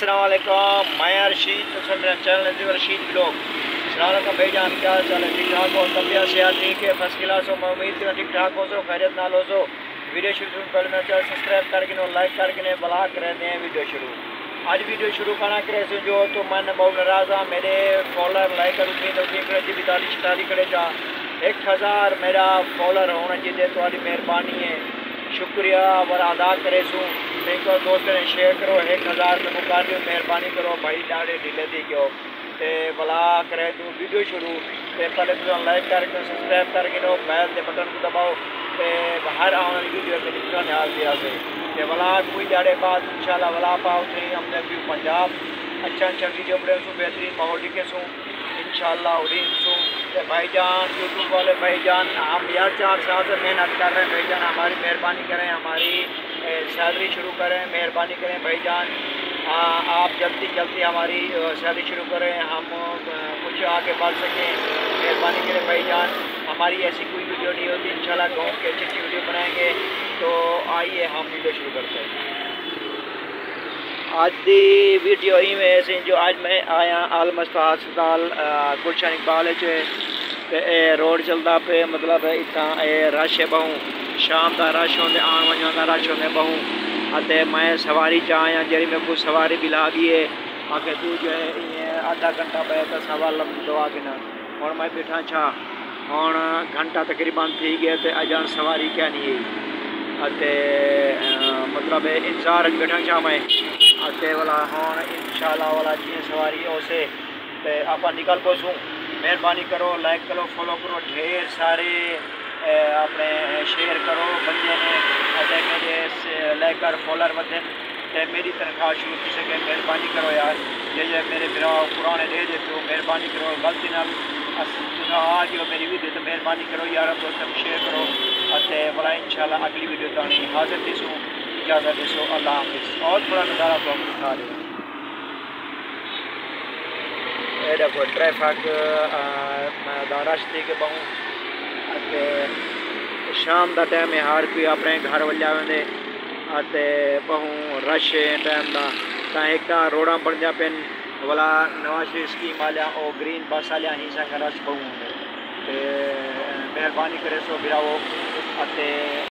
अस्सलाम वालेकुम, मैं रशीद, तो मेरा चैनल है रशीद ब्लॉग। सलाम भाई जान, क्या चल है? ठीक ठाक हो? तबियत सेहत ठीक है? फर्स्ट क्लास हो? मैं उम्मीद ठीक ठाक हो सो, खैरियत नाल हो सो। वीडियो शुरू करने पहले मेरा चैनल सब्सक्राइब करके लाइक करके ब्लॉग कर रहे हैं। वीडियो शुरू आज वीडियो शुरू करना करे से जो तो मन बहुत नाराज़ हाँ। मेरे फॉलोअर लाइक कर उम्मीद जी भी ताली करे जा 1000 मेरा फॉलोअर होना चाहिए। तो मेहरबानी है, शुक्रिया और अदा करे सूँ। देखो दोस्तों ने शेयर करो 1000 में मुका दो, मेहरबानी करो भाई, डाले ढीले दी क्यों ते भला करे तू वीडियो शुरू ते पहले तो लाइक करके सब्सक्राइब करके नो बेल के बटन को दबाओ ते हर आने वाली वीडियो के निकलने ध्यान दिया से ते भला कोई दाड़े बाद इंशाल्लाह भला पाओ थे हमने भी पंजाब अच्छा वीडियो बड़े सू बेहतरीन माहौल लिखे सूँ इंशाल्लाह उड़ीन सूँ। भाईजान यूट्यूब वाले भाईजान, हम यार 4 साल से मेहनत कर रहे हैं भाईजान, हमारी मेहरबानी करें, हमारी सैलरी शुरू करें, मेहरबानी करें भाईजान। आप जल्दी हमारी सैलरी शुरू करें, हम कुछ आगे बढ़ सकें, मेहरबानी करें भाईजान। हमारी ऐसी कोई वीडियो नहीं होती, इंशाल्लाह गाँव की अच्छी वीडियो बनाएंगे। तो आइए हम वीडियो शुरू करते हैं। आज दी वीडियो ही में ऐसे जो आज मैं आया आलमस्ता हस्पताल गुलशन इकबाल रोड चलता पे, मतलब इतना रश है बहु शाम का रश होंगे, आन वजन का रश होंगे बहु। मैं सवारी च आया जी मेरे को सवारी भी ला गई है आके तू जो है आधा घंटा पे तो सवा लंबी दवा के ना हूँ मैं बैठा छा हूँ घंटा तकरीबन थी गया तो अजान सवारी क्या नहीं है मतलब इंतजार बैठा छा मैं वाला हूँ इंशाल्लाह वाला जी सवारी उसे आप निकल पसूँ। मेहरबानी करो, लाइक करो, फॉलो करो, ढेर सारे अपने शेयर करो बंदे ने मेरे लेकर फॉलोअर बदन मेरी तनख्वाह शुरू की सके। मेहरबानी करो यार, ये मेरे बिरा पुराने दे देते हो, मेहरबानी करो। गलती ना आ जो मेरी वीडियो तो मेहरबानी करो यार, दोस्तों शेयर करो वाला इंशाल्लाह अगली वीडियो तानी हाजिर दिसूँ। इजाज़त दिसो, अल्लाह हाफिज़। और थोड़ा नज़ारा तो हम दिखा रहे हैं, देखो ट्रैफिक रश थी के बहु शाम का टाइम है, हर कोई अपने घर वल्या वेंदे बहु रश टाइम का एक रोड़ा बन जा पेन वाला नवाज शरीफ स्कीम वालिया और ग्रीन बस वालिया ही रश बहु। मेहरबानी करे सो गिरावो।